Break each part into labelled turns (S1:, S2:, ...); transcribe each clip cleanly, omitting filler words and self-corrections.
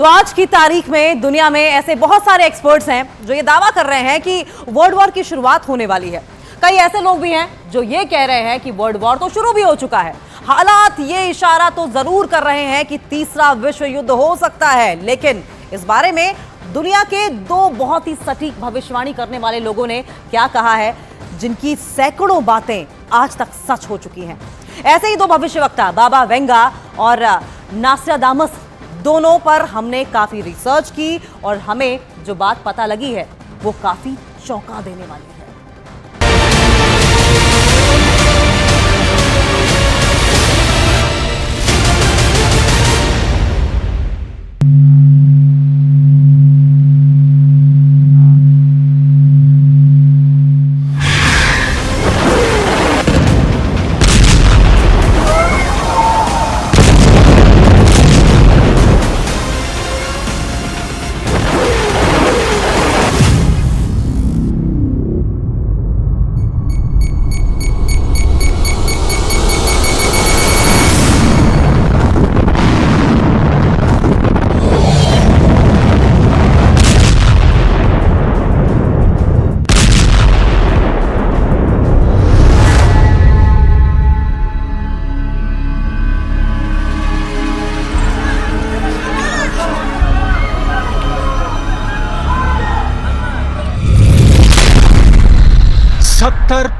S1: तो आज की तारीख में दुनिया में ऐसे बहुत सारे एक्सपर्ट्स हैं जो ये दावा कर रहे हैं कि वर्ल्ड वॉर की शुरुआत होने वाली है। कई ऐसे लोग भी हैं जो ये कह रहे हैं कि वर्ल्ड वॉर तो शुरू भी हो चुका है। हालात ये इशारा तो जरूर कर रहे हैं कि तीसरा विश्व युद्ध हो सकता है, लेकिन इस बारे में दुनिया के दो बहुत ही सटीक भविष्यवाणी करने वाले लोगों ने क्या कहा है, जिनकी सैकड़ों बातें आज तक सच हो चुकी हैं। ऐसे ही दो भविष्यवक्ता बाबा वेंगा और नास्ट्राडामस, दोनों पर हमने काफी रिसर्च की और हमें जो बात पता लगी है वो काफी चौंका देने वाली है।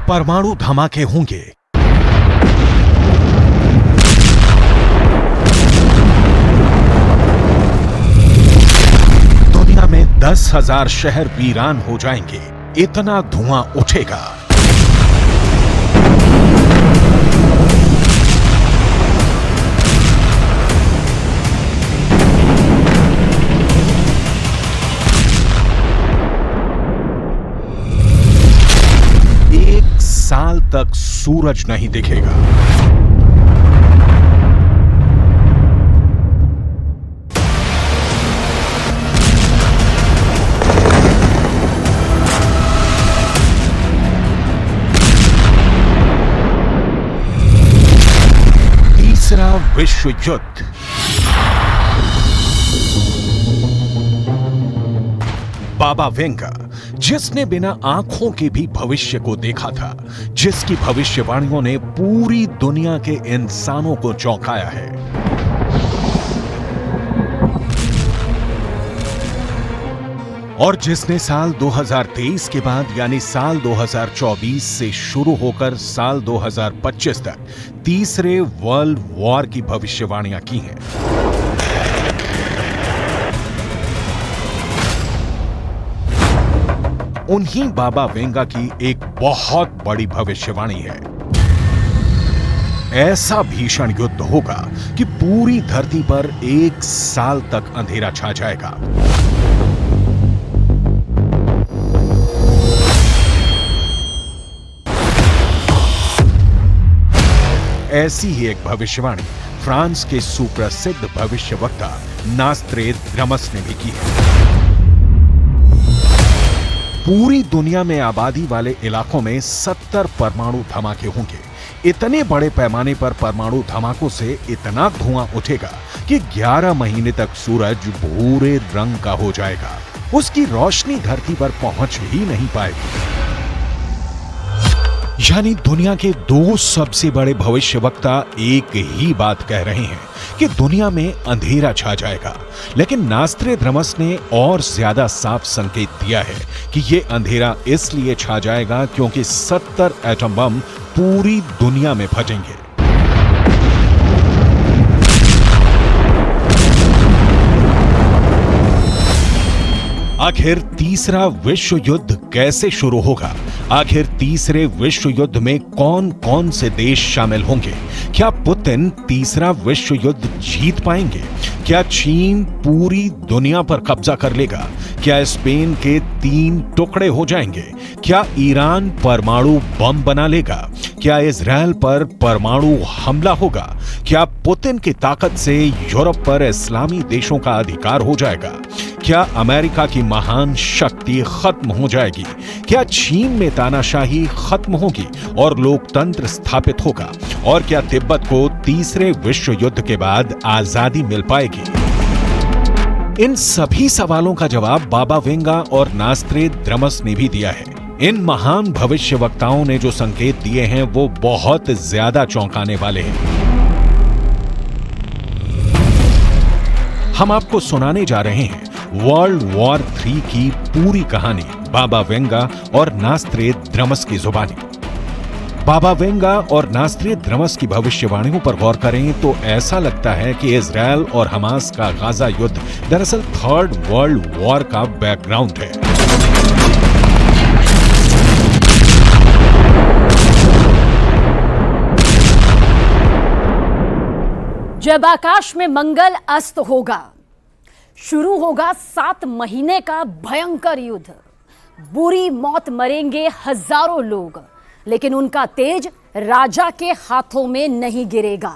S2: परमाणु धमाके होंगे। दुनिया में 10,000 शहर वीरान हो जाएंगे, इतना धुआं उठेगा। साल तक सूरज नहीं दिखेगा। तीसरा विश्व युद्ध। बाबा वेंगा, जिसने बिना आंखों के भी भविष्य को देखा था, जिसकी भविष्यवाणियों ने पूरी दुनिया के इंसानों को चौंकाया है। और जिसने साल 2023 के बाद यानी साल 2024 से शुरू होकर साल 2025 तक तीसरे वर्ल्ड वॉर की भविष्यवाणियां की हैं। उन्हीं बाबा वेंगा की एक बहुत बड़ी भविष्यवाणी है। ऐसा भीषण युद्ध होगा कि पूरी धरती पर 1 साल तक अंधेरा छा जाएगा। ऐसी ही एक भविष्यवाणी फ्रांस के सुप्रसिद्ध भविष्यवक्ता नास्ट्रेदामस ने भी की है। पूरी दुनिया में आबादी वाले इलाकों में 70 परमाणु धमाके होंगे। इतने बड़े पैमाने पर परमाणु धमाकों से इतना धुआं उठेगा कि 11 महीने तक सूरज भूरे रंग का हो जाएगा। उसकी रोशनी धरती पर पहुंच ही नहीं पाएगी। यानी दुनिया के दो सबसे बड़े भविष्यवक्ता एक ही बात कह रहे हैं कि दुनिया में अंधेरा छा जाएगा, लेकिन नास्ट्रेदामस ने और ज्यादा साफ संकेत दिया है कि यह अंधेरा इसलिए छा जाएगा क्योंकि 70 एटम बम पूरी दुनिया में फटेंगे। आखिर तीसरा विश्व युद्ध कैसे शुरू होगा? आखिर तीसरे विश्व युद्ध में कौन कौन से देश शामिल होंगे? क्या पुतिन तीसरा विश्व युद्ध जीत पाएंगे? क्या चीन पूरी दुनिया पर कब्जा कर लेगा? क्या स्पेन के 3 टुकड़े हो जाएंगे? क्या ईरान परमाणु बम बना लेगा? क्या इजराइल पर परमाणु हमला होगा? क्या पुतिन की ताकत से यूरोप पर इस्लामी देशों का अधिकार हो जाएगा? क्या अमेरिका की महान शक्ति खत्म हो जाएगी? क्या चीन में तानाशाही खत्म होगी और लोकतंत्र स्थापित होगा? और क्या तिब्बत को तीसरे विश्व युद्ध के बाद आजादी मिल पाएगी? इन सभी सवालों का जवाब बाबा वेंगा और नास्त्रेद्रमस ने भी दिया है। इन महान भविष्यवक्ताओं ने जो संकेत दिए हैं वो बहुत ज्यादा चौंकाने वाले हैं। हम आपको सुनाने जा रहे हैं वर्ल्ड वॉर 3 की पूरी कहानी बाबा वेंगा और नास्त्रेद्रमस की जुबानी। बाबा वेंगा और नास्त्रेद्रमस की भविष्यवाणियों पर गौर करें तो ऐसा लगता है कि इजरायल और हमास का गाजा युद्ध दरअसल थर्ड वर्ल्ड वॉर का बैकग्राउंड है।
S3: जब आकाश में मंगल अस्त होगा, शुरू होगा 7 महीने का भयंकर युद्ध। बुरी मौत मरेंगे हजारों लोग, लेकिन उनका तेज राजा के हाथों में नहीं गिरेगा।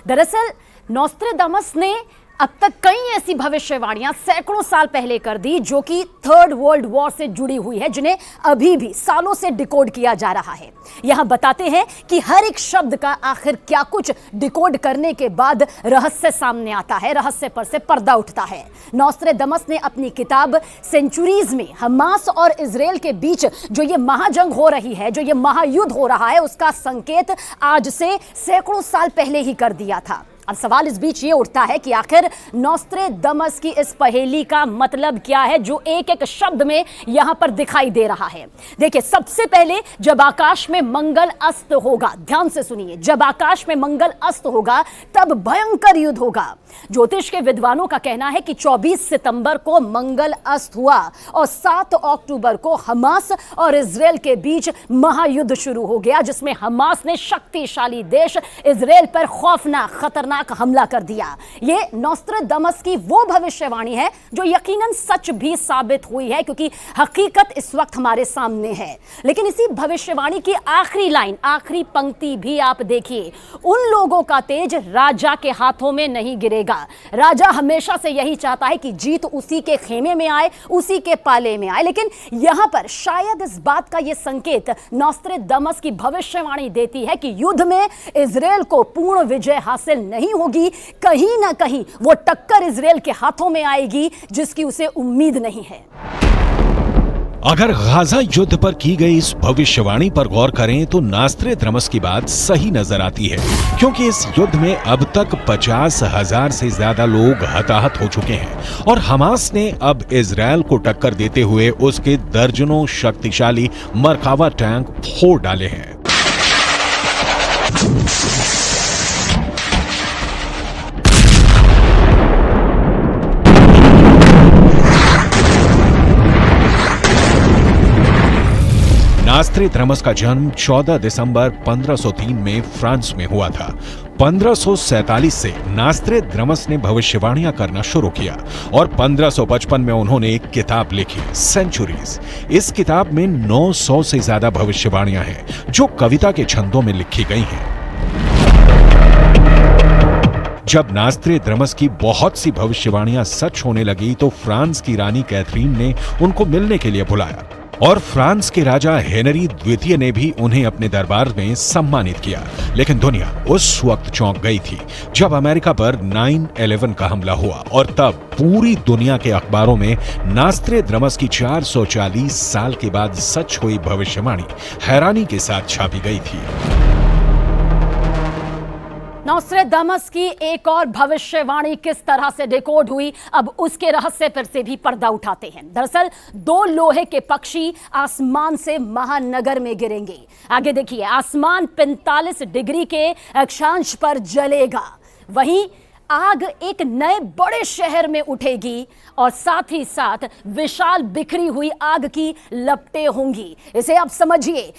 S3: दरअसल नोस्ट्राडामस ने अब तक कई ऐसी भविष्यवाणियां सैकड़ों साल पहले कर दी जो कि थर्ड वर्ल्ड वॉर से जुड़ी हुई है, जिन्हें अभी भी सालों से डिकोड किया जा रहा है। यहां बताते हैं कि हर एक शब्द का आखिर क्या कुछ डिकोड करने के बाद रहस्य सामने आता है, रहस्य पर से पर्दा उठता है। नोस्ट्राडामस ने अपनी किताब सेंचुरीज में हमास और इजराइल के बीच जो ये महाजंग हो रही है, जो ये महायुद्ध हो रहा है, उसका संकेत आज से सैकड़ों साल पहले ही कर दिया था। अब सवाल इस बीच ये उठता है कि आखिर नोस्ट्राडामस की इस पहेली का मतलब क्या है जो एक एक शब्द में यहां पर दिखाई दे रहा है। देखिए, सबसे पहले जब आकाश में मंगल अस्त होगा, ध्यान से सुनिए, जब आकाश में मंगल अस्त होगा तब भयंकर युद्ध होगा। ज्योतिष के विद्वानों का कहना है कि 24 सितंबर को मंगल अस्त हुआ और 7 अक्टूबर को हमास और इजराइल के बीच महायुद्ध शुरू हो गया, जिसमें हमास ने शक्तिशाली देश इजराइल पर खौफनाक खतरनाक हमला कर दिया। ये नोस्ट्राडामस की वो भविष्यवाणी है जो यकीनन सच भी साबित हुई है, क्योंकि हकीकत इस वक्त हमारे सामने है। लेकिन इसी भविष्यवाणी की आखिरी लाइन, आखिरी पंक्ति भी आप देखिए, उन लोगों का तेज राजा के हाथों में नहीं गिरेगा। राजा हमेशा से यही चाहता है कि जीत उसी के खेमे में आए, उसी के पाले में आए। लेकिन यहां पर शायद इस बात का यह संकेत नोस्ट्राडामस की भविष्यवाणी देती है कि युद्ध में इजराइल को पूर्ण विजय हासिल नहीं होगी। कहीं ना कहीं वो टक्कर इजराइल के हाथों में आएगी जिसकी उसे उम्मीद नहीं है।
S2: अगर गाजा युद्ध पर की गई इस भविष्यवाणी पर गौर करें तो नास्त्रेद्रमस की बात सही नजर आती है, क्योंकि इस युद्ध में अब तक 50,000 से ज्यादा लोग हताहत हो चुके हैं और हमास ने अब इजरायल को टक्कर देते हुए उसके दर्जनों शक्तिशाली मरकावा टैंक फोड़ डाले हैं। नास्त्रेद्रमस का जन्म 14 दिसंबर 1503 में फ्रांस में हुआ था। 1547 से नास्त्रेद्रमस ने भविष्यवाणियां करना शुरू किया और 1555 में उन्होंने एक किताब लिखी, सेंचुरीज। इस किताब में 900 से ज्यादा भविष्यवाणियां हैं जो कविता के छंदों में लिखी गई हैं। जब नास्त्रेद्रमस की बहुत सी भविष्यवाणियां सच होने लगी तो फ्रांस की रानी कैथरीन ने उनको मिलने के लिए बुलाया और फ्रांस के राजा हेनरी द्वितीय ने भी उन्हें अपने दरबार में सम्मानित किया। लेकिन दुनिया उस वक्त चौंक गई थी जब अमेरिका पर 9/11 का हमला हुआ और तब पूरी दुनिया के अखबारों में नास्त्रेद्रमस की 440 साल के बाद सच हुई भविष्यवाणी हैरानी के साथ छापी गई थी।
S3: नोस्ट्राडामस की एक और भविष्यवाणी किस तरह से डिकोड हुई, अब उसके रहस्य पर से भी पर्दा उठाते हैं। दरअसल 2 लोहे के पक्षी आसमान से महानगर में गिरेंगे। आगे देखिए, आसमान 45 डिग्री के अक्षांश पर जलेगा, वहीं आग एक नए बड़े शहर में उठेगी और साथ ही साथ विशाल बिखरी हुई आग की लपटें होंगी। इसे आप समझिए,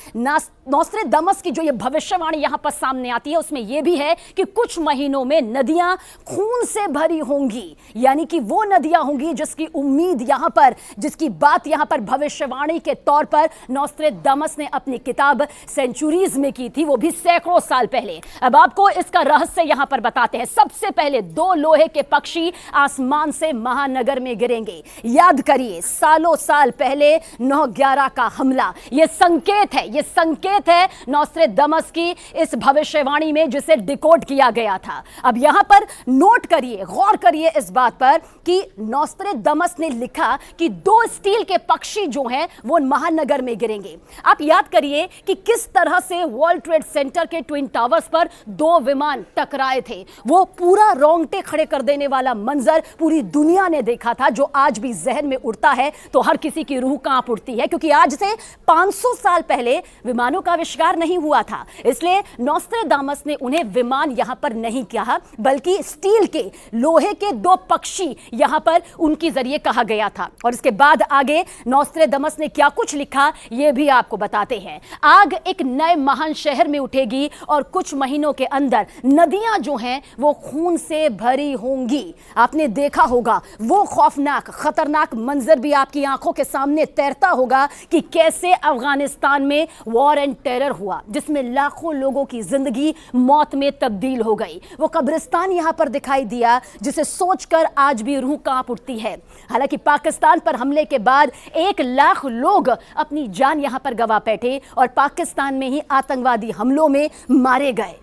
S3: नोस्ट्राडामस की जो ये भविष्यवाणी यहां पर सामने आती है उसमें यह भी है कि कुछ महीनों में नदियां खून से भरी होंगी, यानी कि वो नदियां होंगी जिसकी उम्मीद यहां पर, जिसकी बात यहां पर भविष्यवाणी के तौर पर नोस्ट्राडामस ने अपनी किताब सेंचुरीज में की थी, वो भी सैकड़ों साल पहले। अब आपको इसका रहस्य यहां पर बताते हैं। सबसे पहले 2 लोहे के पक्षी आसमान से महानगर में गिरेंगे। याद करिए, सालों साल पहले 9/11 का हमला, यह संकेत है, यह संकेत संकेत है नॉस्ट्रेडमस की इस भविष्यवाणी में जिसे डिकोड किया गया था। अब यहां पर नोट करिए, गौर करिए इस बात पर कि नॉस्ट्रेडमस ने लिखा कि 2 स्टील के पक्षी जो हैं वो महानगर में गिरेंगे। आप याद करिए कि किस तरह से वर्ल्ड ट्रेड सेंटर के ट्विन टावर्स पर 2 विमान टकराए थे। वो पूरा रोंगटे खड़े कर देने वाला मंजर पूरी दुनिया ने देखा था, जो आज भी जहन में उड़ता है तो हर किसी की रूह कांप उठती है, क्योंकि आज से 500 साल पहले विमानों का आविष्कार नहीं हुआ था। इसलिए नॉस्ट्रेडामस ने उन्हें विमान यहां पर नहीं कहा, बल्कि स्टील के, लोहे के 2 पक्षी यहां पर उनके जरिए कहा गया था। और इसके बाद आगे नॉस्ट्रेडामस ने क्या कुछ लिखा यह भी आपको बताते हैं। आग एक नए महान शहर में उठेगी और कुछ महीनों के अंदर नदियां जो हैं वो खून से भरी होंगी। आपने देखा होगा वो खौफनाक, खतरनाक मंजर भी आपकी आंखों के सामने तैरता होगा कि कैसे अफगानिस्तान में वॉर एंड टेरर हुआ, जिसमें लाखों लोगों की जिंदगी मौत में तब्दील हो गई। वो कब्रिस्तान यहां पर दिखाई दिया जिसे सोचकर आज भी रूह कांप उठती है। हालांकि पाकिस्तान पर हमले के बाद 1 लाख लोग अपनी जान यहां पर गंवा बैठे और पाकिस्तान में ही आतंकवादी हमलों में मारे गए।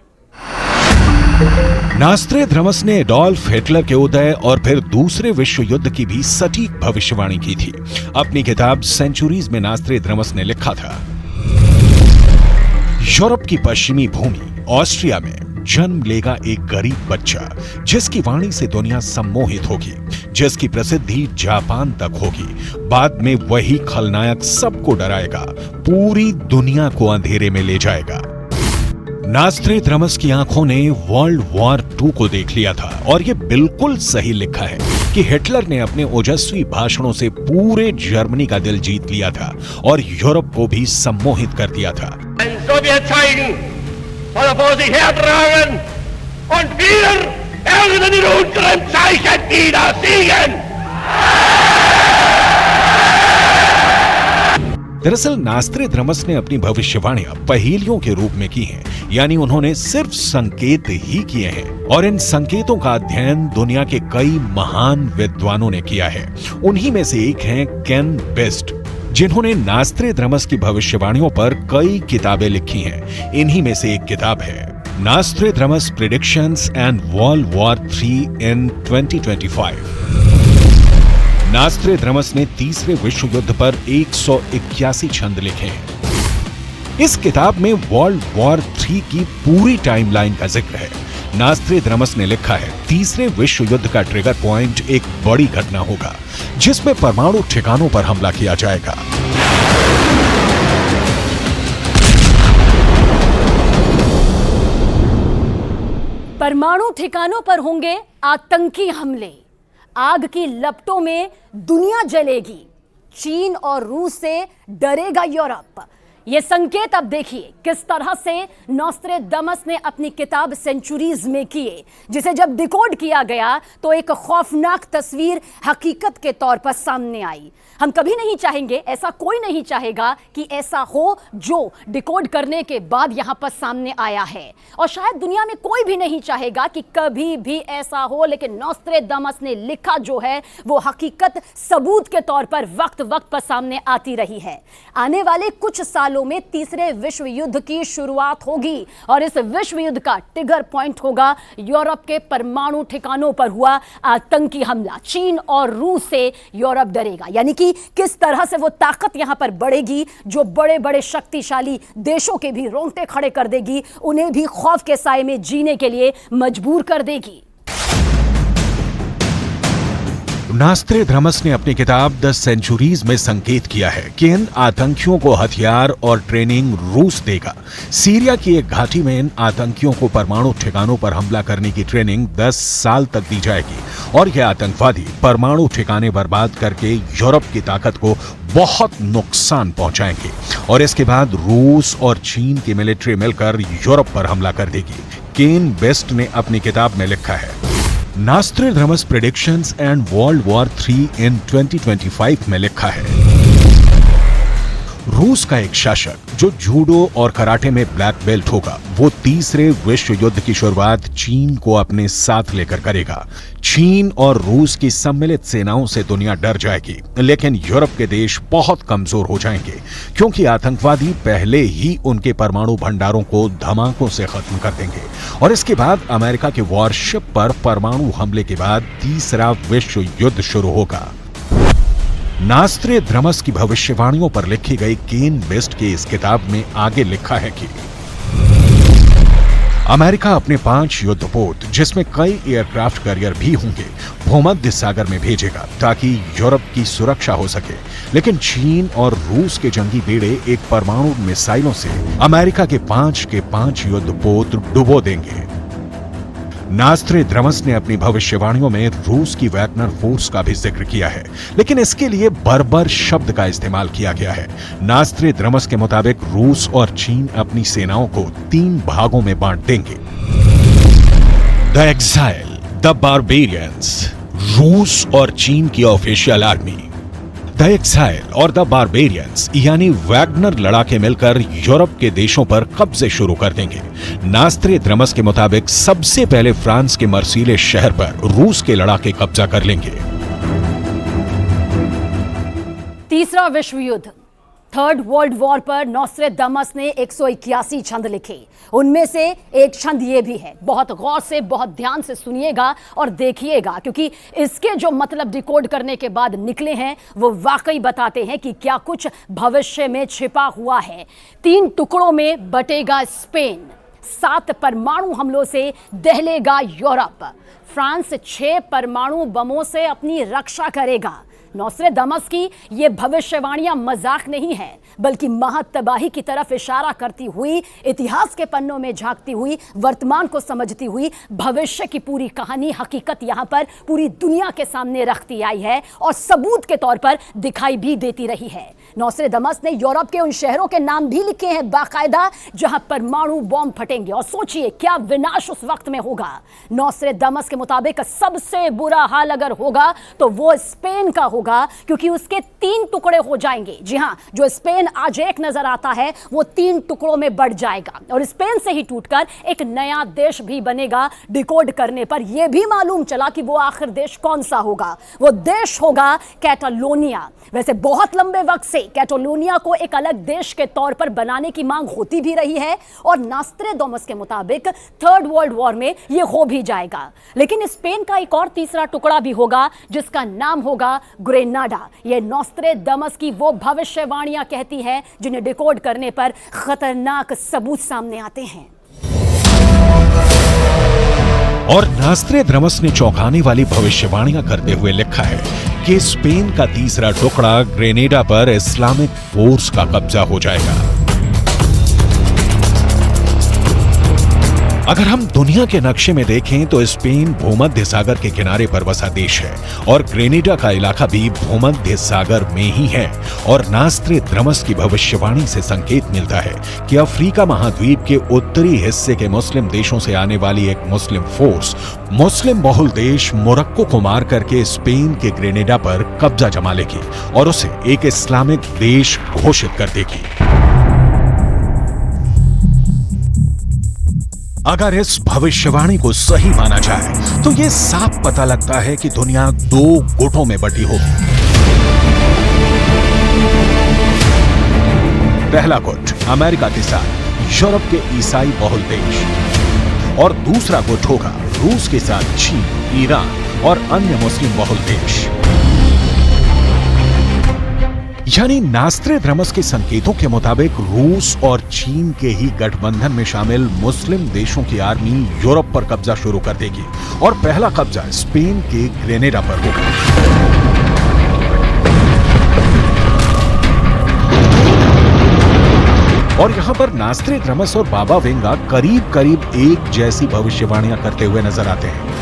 S2: नॉस्ट्रेडमस ने एडोल्फ हिटलर के उदय और फिर दूसरे विश्व युद्ध की भी सटीक भविष्यवाणी की थी। अपनी किताब सेंचुरीज में नॉस्ट्रेडमस ने लिखा था, यूरोप की पश्चिमी भूमि ऑस्ट्रिया में जन्म लेगा एक गरीब बच्चा, जिसकी वाणी से दुनिया सम्मोहित होगी, जिसकी प्रसिद्धि जापान तक होगी। बाद में वही खलनायक सबको डराएगा, पूरी दुनिया को अंधेरे में ले जाएगा। नॉस्ट्रेडमस की आंखों ने वर्ल्ड वॉर 2 को देख लिया था और यह बिल्कुल सही लिखा है कि हिटलर ने अपने ओजस्वी भाषणों से पूरे जर्मनी का दिल जीत लिया था और यूरोप को भी सम्मोहित कर दिया था। दरअसल नॉस्ट्रेडमस ने अपनी भविष्यवाणियां पहेलियों के रूप में की हैं, यानी उन्होंने सिर्फ संकेत ही किए हैं और इन संकेतों का अध्ययन दुनिया के कई महान विद्वानों ने किया है। उन्हीं में से एक हैं केन बेस्ट, जिन्होंने नॉस्ट्रेडमस की भविष्यवाणियों पर कई किताबें लिखी हैं। इन्हीं में से एक किताब है नॉस्ट्रेडमस प्रेडिक्शंस एंड वर्ल्ड वॉर 3 इन 2025। नॉस्ट्रेडमस ने तीसरे विश्व युद्ध पर 181 छंद लिखे हैं। इस किताब में वर्ल्ड वॉर 3 की पूरी टाइमलाइन का जिक्र है। नॉस्ट्रेडमस ने लिखा है, तीसरे विश्व युद्ध का ट्रिगर पॉइंट एक बड़ी घटना होगा, जिसमें परमाणु ठिकानों पर हमला किया जाएगा।
S3: परमाणु ठिकानों पर होंगे आतंकी हमले, आग की लपटों में दुनिया जलेगी, चीन और रूस से डरेगा यूरोप। ये संकेत अब देखिए किस तरह से नॉस्ट्रेडमस ने अपनी किताब सेंचुरीज में किए, जिसे जब डिकोड किया गया तो एक खौफनाक तस्वीर हकीकत के तौर पर सामने आई। हम कभी नहीं चाहेंगे, ऐसा कोई नहीं चाहेगा कि ऐसा हो जो डिकोड करने के बाद यहां पर सामने आया है, और शायद दुनिया में कोई भी नहीं चाहेगा कि कभी भी ऐसा हो, लेकिन नॉस्ट्रेडमस ने लिखा जो है वो हकीकत सबूत के तौर पर वक्त वक्त पर सामने आती रही है। आने वाले कुछ सालों में तीसरे विश्व युद्ध की शुरुआत होगी और इस विश्व युद्ध का ट्रिगर पॉइंट होगा यूरोप के परमाणु ठिकानों पर हुआ आतंकी हमला। चीन और रूस से यूरोप डरेगा, यानी कि किस तरह से वो ताकत यहां पर बढ़ेगी जो बड़े बड़े शक्तिशाली देशों के भी रोंगटे खड़े कर देगी, उन्हें भी खौफ के साए में जीने के लिए मजबूर कर देगी।
S2: नॉस्ट्रेडमस ने अपनी किताब द सेंचुरीज में संकेत किया है कि इन आतंकियों को हथियार और ट्रेनिंग रूस देगा। सीरिया की एक घाटी में इन आतंकियों को परमाणु ठिकानों पर हमला करने की ट्रेनिंग 10 साल तक दी जाएगी और यह आतंकवादी परमाणु ठिकाने बर्बाद करके यूरोप की ताकत को बहुत नुकसान पहुंचाएंगे और इसके बाद रूस और चीन की मिलिट्री मिलकर यूरोप पर हमला कर देगी। केन बेस्ट ने अपनी किताब में लिखा है, नॉस्ट्रेडमस प्रेडिक्शंस एंड वर्ल्ड वॉर 3 इन 2025 में लिखा है, रूस का एक शासक जो जूडो और कराटे में ब्लैक बेल्ट होगा, वो तीसरे विश्व युद्ध की शुरुआत चीन को अपने साथ लेकर करेगा। चीन और रूस की सम्मिलित सेनाओं से दुनिया डर जाएगी, लेकिन यूरोप के देश बहुत कमजोर हो जाएंगे क्योंकि आतंकवादी पहले ही उनके परमाणु भंडारों को धमाकों से खत्म कर देंगे। और इसके बाद अमेरिका के वॉरशिप पर परमाणु हमले के बाद तीसरा विश्व युद्ध शुरू होगा। नास्ट्रेदामस की भविष्यवाणियों पर लिखी गई केन बेस्ट की इस किताब में आगे लिखा है कि अमेरिका अपने 5 युद्धपोत, जिसमें कई एयरक्राफ्ट कैरियर भी होंगे, भूमध्य सागर में भेजेगा ताकि यूरोप की सुरक्षा हो सके। लेकिन चीन और रूस के जंगी बेड़े एक परमाणु मिसाइलों से अमेरिका के 5 युद्धपोत डुबो देंगे। नास्ट्रेदामस ने अपनी भविष्यवाणियों में रूस की वैगनर फोर्स का भी जिक्र किया है, लेकिन इसके लिए बर्बर शब्द का इस्तेमाल किया गया है। नास्ट्रेदामस के मुताबिक रूस और चीन अपनी सेनाओं को 3 भागों में बांट देंगे। द एक्साइल, द बारबेरियंस, रूस और चीन की ऑफिशियल आर्मी। द एक्साइल और द बारबेरियंस यानी वैगनर लड़ाके मिलकर यूरोप के देशों पर कब्जे शुरू कर देंगे। नास्ट्रेदामस के मुताबिक सबसे पहले फ्रांस के मर्सीले शहर पर रूस के लड़ाके कब्जा कर लेंगे।
S3: तीसरा विश्व युद्ध, थर्ड वर्ल्ड वॉर पर नोस्ट्रेदामस ने 181 छंद लिखे। उनमें से एक छंद ये भी है, बहुत गौर से, बहुत ध्यान से सुनिएगा और देखिएगा, क्योंकि इसके जो मतलब डिकोड करने के बाद निकले हैं वो वाकई बताते हैं कि क्या कुछ भविष्य में छिपा हुआ है। 3 टुकड़ों में बटेगा स्पेन, 7 परमाणु हमलों से दहलेगा यूरोप, फ्रांस 6 परमाणु बमों से अपनी रक्षा करेगा। नोस्ट्रेदामस की ये भविष्यवाणियां मजाक नहीं है, बल्कि महातबाही की तरफ इशारा करती हुई, इतिहास के पन्नों में झांकती हुई, वर्तमान को समझती हुई भविष्य की पूरी कहानी, हकीकत यहां पर पूरी दुनिया के सामने रखती आई है और सबूत के तौर पर दिखाई भी देती रही है। नोस्ट्रेदामस ने यूरोप के उन शहरों के नाम भी लिखे हैं बाकायदा जहां परमाणु बॉम्ब फटेंगे, और सोचिए क्या विनाश उस वक्त में होगा। नोस्ट्रेदामस के मुताबिक सबसे बुरा हाल अगर होगा तो वो स्पेन का होगा, क्योंकि उसके 3 टुकड़े हो जाएंगे। जी हां, जो स्पेन आज एक नजर आता है वो 3 टुकड़ों में बढ़ जाएगा और स्पेन से ही टूटकर एक नया देश भी बनेगा। डिकोड करने पर यह भी मालूम चला कि वो आखिर देश कौन सा होगा। वो देश होगा कैटालोनिया। वैसे बहुत लंबे वक्त से कैटालोनिया को एक अलग देश के तौर पर बनाने की मांग होती भी रही है और नास्ट्रेदामस के मुताबिक थर्ड वर्ल्ड वॉर में यह हो भी जाएगा। लेकिन स्पेन का एक और तीसरा टुकड़ा भी होगा जिसका नाम होगा ग्रेनाडा। यह नोस्ट्रेदामस की वो भविष्यवाणियां कहती हैं जिन्हें डिकोड करने पर खतरनाक सबूत सामने आते हैं।
S2: और नास्ट्रेदामस ने चौंकाने वाली भविष्यवाणियां करते हुए लिखा है कि स्पेन का तीसरा टुकड़ा ग्रेनेडा पर इस्लामिक फोर्स का कब्जा हो जाएगा। अगर हम दुनिया के नक्शे में देखें तो स्पेन भूमध्य सागर के किनारे पर बसा देश है और ग्रेनेडा का इलाका भी भूमध्य सागर में ही है। और नास्ट्रेदामस की भविष्यवाणी से संकेत मिलता है कि अफ्रीका महाद्वीप के उत्तरी हिस्से के मुस्लिम देशों से आने वाली एक मुस्लिम फोर्स मुस्लिम बहुल देश मोरक्को को मार करके स्पेन के ग्रेनेडा पर कब्जा जमा लेगी और उसे एक इस्लामिक देश घोषित कर देगी। अगर इस भविष्यवाणी को सही माना जाए तो यह साफ पता लगता है कि दुनिया 2 गुटों में बटी होगी। पहला गुट अमेरिका के साथ यूरोप के ईसाई बहुल देश और दूसरा गुट होगा रूस के साथ चीन, ईरान और अन्य मुस्लिम बहुल देश। यानी नास्ट्रेदामस के संकेतों के मुताबिक रूस और चीन के ही गठबंधन में शामिल मुस्लिम देशों की आर्मी यूरोप पर कब्जा शुरू कर देगी और पहला कब्जा स्पेन के ग्रेनेडा पर होगा। और यहां पर नास्ट्रेदामस और बाबा वेंगा करीब करीब एक जैसी भविष्यवाणियां करते हुए नजर आते हैं।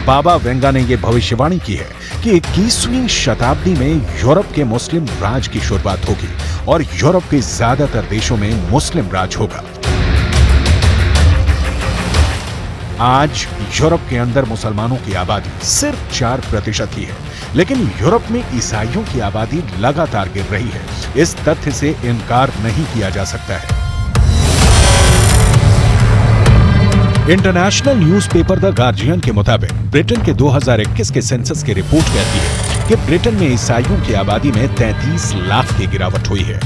S2: बाबा वेंगा ने यह भविष्यवाणी की है कि 21वीं शताब्दी में यूरोप के मुस्लिम राज की शुरुआत होगी और यूरोप के ज्यादातर देशों में मुस्लिम राज होगा। आज यूरोप के अंदर मुसलमानों की आबादी सिर्फ 4% ही है, लेकिन यूरोप में ईसाइयों की आबादी लगातार गिर रही है। इस तथ्य से इनकार नहीं किया जा सकता है। इंटरनेशनल न्यूज़पेपर द गार्जियन के मुताबिक ब्रिटेन के 2021 के सेंसस की रिपोर्ट कहती है कि ब्रिटेन में ईसाइयों की आबादी में 33 लाख की गिरावट हुई है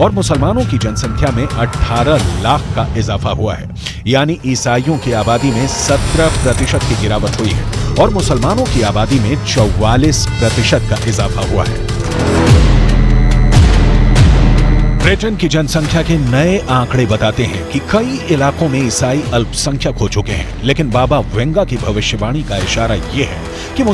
S2: और मुसलमानों की जनसंख्या में 18 लाख का इजाफा हुआ है। यानी ईसाइयों की आबादी में 17% की गिरावट हुई है और मुसलमानों की आबादी में 44% का इजाफा हुआ है। ब्रिटेन की जनसंख्या के नए आंकड़े बताते हैं कि कई इलाकों में ईसाई अल्पसंख्यक हो चुके हैं, लेकिन बाबा वेंगा की भविष्यवाणी का इशारा यह है कि